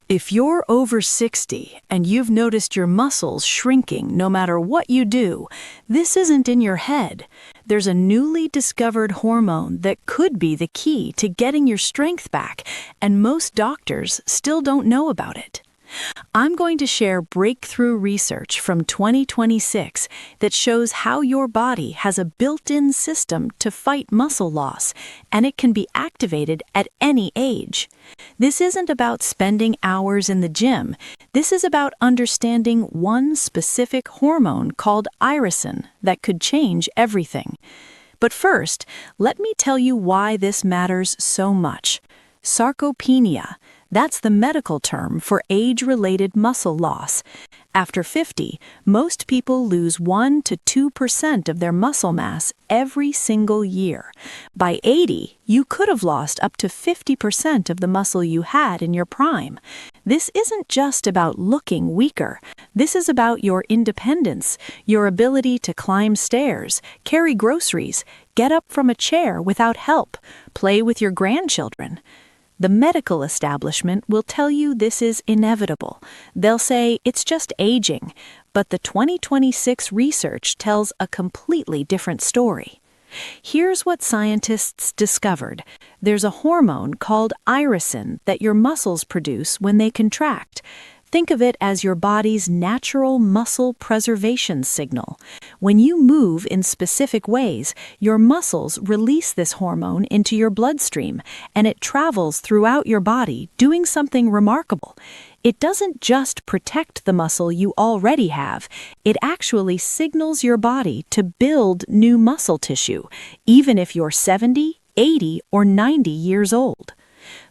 If you're over 60 and you've noticed your muscles shrinking no matter what you do, this isn't in your head. There's a newly discovered hormone that could be the key to getting your strength back, and most doctors still don't know about it. I'm going to share breakthrough research from 2026 that shows how your body has a built-in system to fight muscle loss, and it can be activated at any age. This isn't about spending hours in the gym. This is about understanding one specific hormone called Irisin that could change everything. But first, let me tell you why this matters so much. Sarcopenia. That's the medical term for age-related muscle loss. After 50, most people lose 1 to 2% of their muscle mass every single year. By 80, you could have lost up to 50% of the muscle you had in your prime. This isn't just about looking weaker. This is about your independence, your ability to climb stairs, carry groceries, get up from a chair without help, play with your grandchildren. The medical establishment will tell you this is inevitable. They'll say it's just aging, but the 2026 research tells a completely different story. Here's what scientists discovered. There's a hormone called irisin that your muscles produce when they contract. Think of it as your body's natural muscle preservation signal. When you move in specific ways, your muscles release this hormone into your bloodstream, and it travels throughout your body, doing something remarkable. It doesn't just protect the muscle you already have, it actually signals your body to build new muscle tissue, even if you're 70, 80, or 90 years old.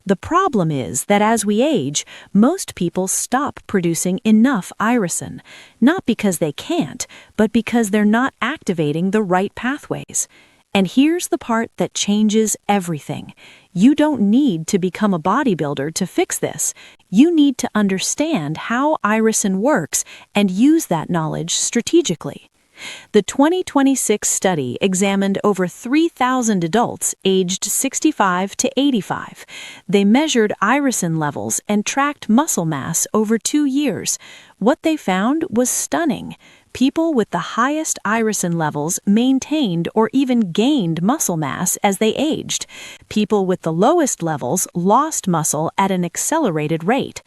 The problem is that as we age, most people stop producing enough irisin, not because they can't, but because they're not activating the right pathways. And here's the part that changes everything. You don't need to become a bodybuilder to fix this. You need to understand how irisin works and use that knowledge strategically. The 2026 study examined over 3,000 adults aged 65 to 85. They measured irisin levels and tracked muscle mass over 2 years. What they found was stunning. People with the highest irisin levels maintained or even gained muscle mass as they aged. People with the lowest levels lost muscle at an accelerated rate.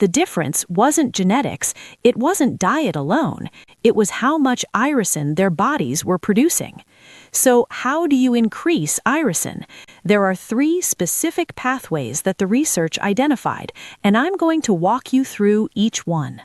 The difference wasn't genetics, it wasn't diet alone, it was how much irisin their bodies were producing. So how do you increase irisin? There are 3 specific pathways that the research identified, and I'm going to walk you through each one.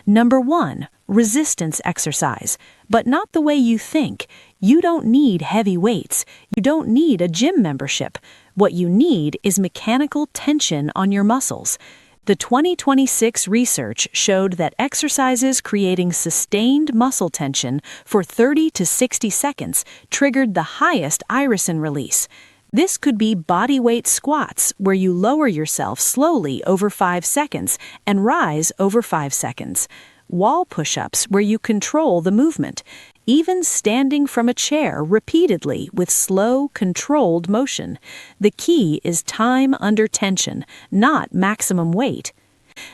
Number 1, resistance exercise, but not the way you think. You don't need heavy weights. You don't need a gym membership. What you need is mechanical tension on your muscles. The 2026 research showed that exercises creating sustained muscle tension for 30 to 60 seconds triggered the highest irisin release. This could be bodyweight squats, where you lower yourself slowly over 5 seconds and rise over 5 seconds. Wall push-ups, where you control the movement. Even standing from a chair repeatedly with slow, controlled motion. The key is time under tension, not maximum weight.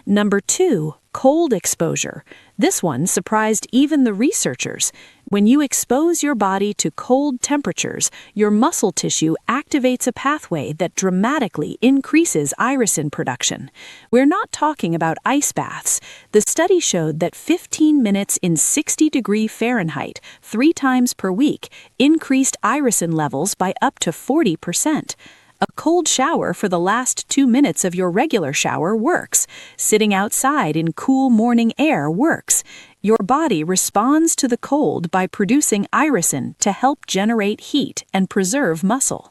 Number 2, cold exposure. This one surprised even the researchers. When you expose your body to cold temperatures, your muscle tissue activates a pathway that dramatically increases irisin production. We're not talking about ice baths. The study showed that 15 minutes in 60-degree Fahrenheit 3 times per week increased irisin levels by up to 40%. A cold shower for the last 2 minutes of your regular shower works. Sitting outside in cool morning air works. Your body responds to the cold by producing irisin to help generate heat and preserve muscle.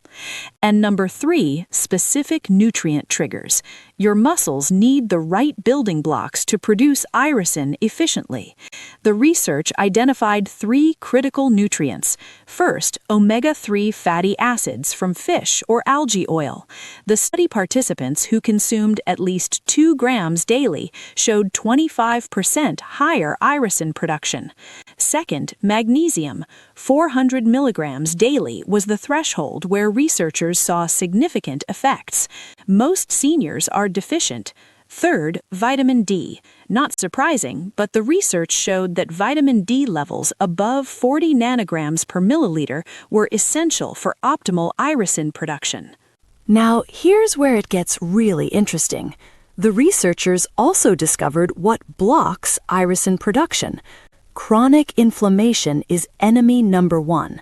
And number 3, specific nutrient triggers. Your muscles need the right building blocks to produce irisin efficiently. The research identified 3 critical nutrients. First, omega-3 fatty acids from fish or algae oil. The study participants who consumed at least 2 grams daily showed 25% higher irisin production. Second, magnesium. 400 milligrams daily was the threshold where researchers saw significant effects. Most seniors are deficient. Third, vitamin D. Not surprising, but the research showed that vitamin D levels above 40 nanograms per milliliter were essential for optimal irisin production. Now, here's where it gets really interesting. The researchers also discovered what blocks irisin production. Chronic inflammation is enemy number one.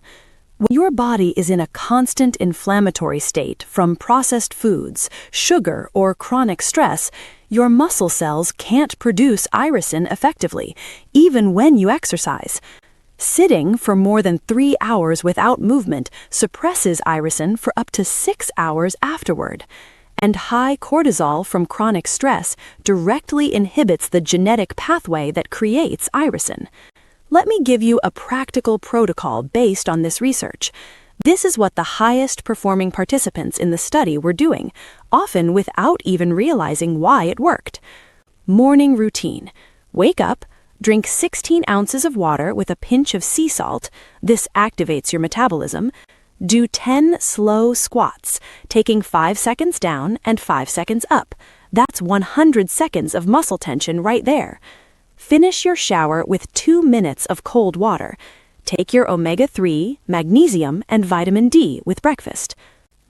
When your body is in a constant inflammatory state from processed foods, sugar, or chronic stress, your muscle cells can't produce irisin effectively, even when you exercise. Sitting for more than 3 hours without movement suppresses irisin for up to 6 hours afterward. And high cortisol from chronic stress directly inhibits the genetic pathway that creates irisin. Let me give you a practical protocol based on this research. This is what the highest performing participants in the study were doing, often without even realizing why it worked. Morning routine. Wake up, drink 16 ounces of water with a pinch of sea salt. This activates your metabolism. Do 10 slow squats, taking 5 seconds down and 5 seconds up. That's 100 seconds of muscle tension right there. Finish your shower with 2 minutes of cold water. Take your omega-3, magnesium, and vitamin D with breakfast.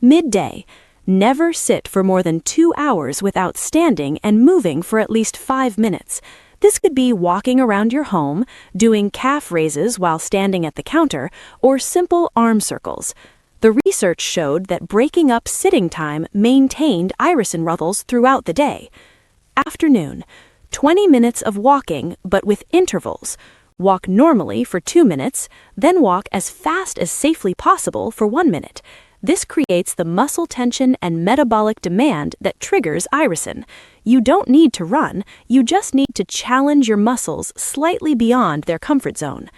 Midday. Never sit for more than 2 hours without standing and moving for at least 5 minutes. This could be walking around your home, doing calf raises while standing at the counter, or simple arm circles. The research showed that breaking up sitting time maintained irisin levels throughout the day. Afternoon. 20 minutes of walking, but with intervals. Walk normally for 2 minutes, then walk as fast as safely possible for 1 minute. This creates the muscle tension and metabolic demand that triggers irisin. You don't need to run, you just need to challenge your muscles slightly beyond their comfort zone.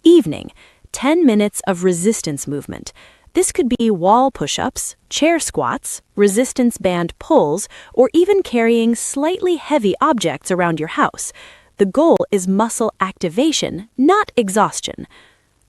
Evening, 10 minutes of resistance movement. This could be wall push-ups, chair squats, resistance band pulls, or even carrying slightly heavy objects around your house. The goal is muscle activation, not exhaustion.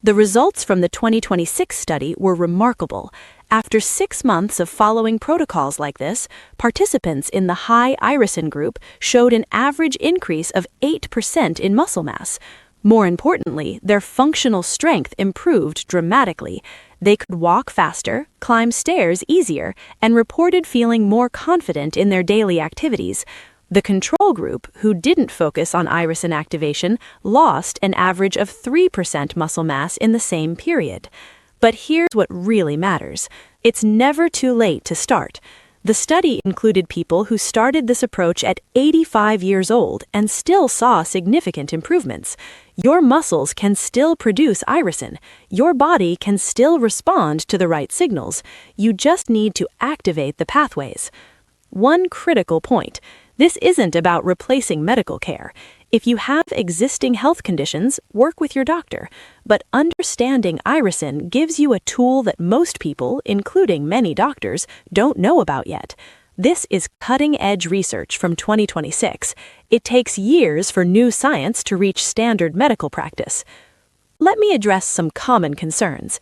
The results from the 2026 study were remarkable. After 6 months of following protocols like this, participants in the high irisin group showed an average increase of 8% in muscle mass. More importantly, their functional strength improved dramatically. They could walk faster, climb stairs easier, and reported feeling more confident in their daily activities. The control group, who didn't focus on irisin activation, lost an average of 3% muscle mass in the same period. But here's what really matters. It's never too late to start. The study included people who started this approach at 85 years old and still saw significant improvements. Your muscles can still produce irisin. Your body can still respond to the right signals. You just need to activate the pathways. One critical point. This isn't about replacing medical care. If you have existing health conditions, work with your doctor. But understanding irisin gives you a tool that most people, including many doctors, don't know about yet. This is cutting-edge research from 2026. It takes years for new science to reach standard medical practice. Let me address some common concerns.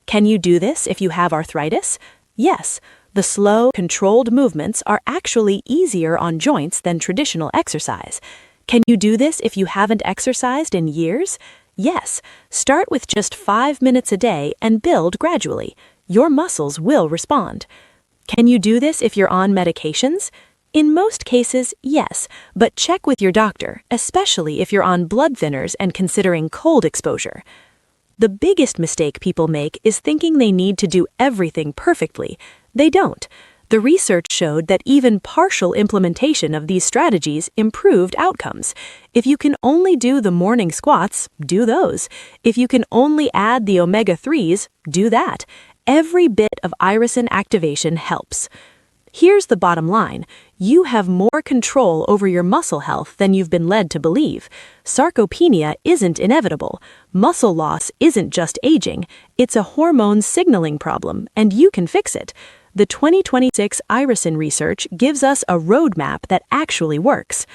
Can you do this if you have arthritis? Yes. The slow, controlled movements are actually easier on joints than traditional exercise. Can you do this if you haven't exercised in years? Yes. Start with just 5 minutes a day and build gradually. Your muscles will respond. Can you do this if you're on medications? In most cases, yes, but check with your doctor, especially if you're on blood thinners and considering cold exposure. The biggest mistake people make is thinking they need to do everything perfectly. They don't. The research showed that even partial implementation of these strategies improved outcomes. If you can only do the morning squats, do those. If you can only add the omega-3s, do that. Every bit of irisin activation helps. Here's the bottom line. You have more control over your muscle health than you've been led to believe. Sarcopenia isn't inevitable. Muscle loss isn't just aging. It's a hormone signaling problem, and you can fix it. The 2026 Irisin research gives us a roadmap that actually works.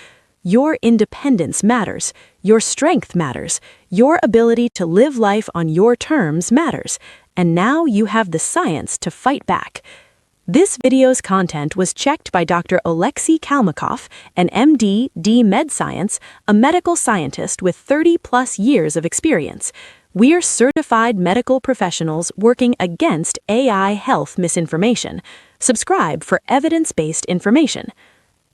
Your independence matters. Your strength matters. Your ability to live life on your terms matters. And now you have the science to fight back. This video's content was checked by Dr. Oleksiy Kalmykov, an MD, D Med Science, a medical scientist with 30-plus years of experience. We're certified medical professionals working against AI health misinformation. Subscribe for evidence-based information.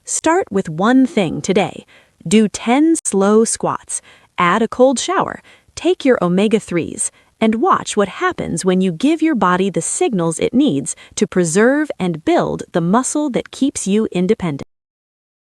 Start with one thing today. Do 10 slow squats, add a cold shower, take your omega-3s, and watch what happens when you give your body the signals it needs to preserve and build the muscle that keeps you independent.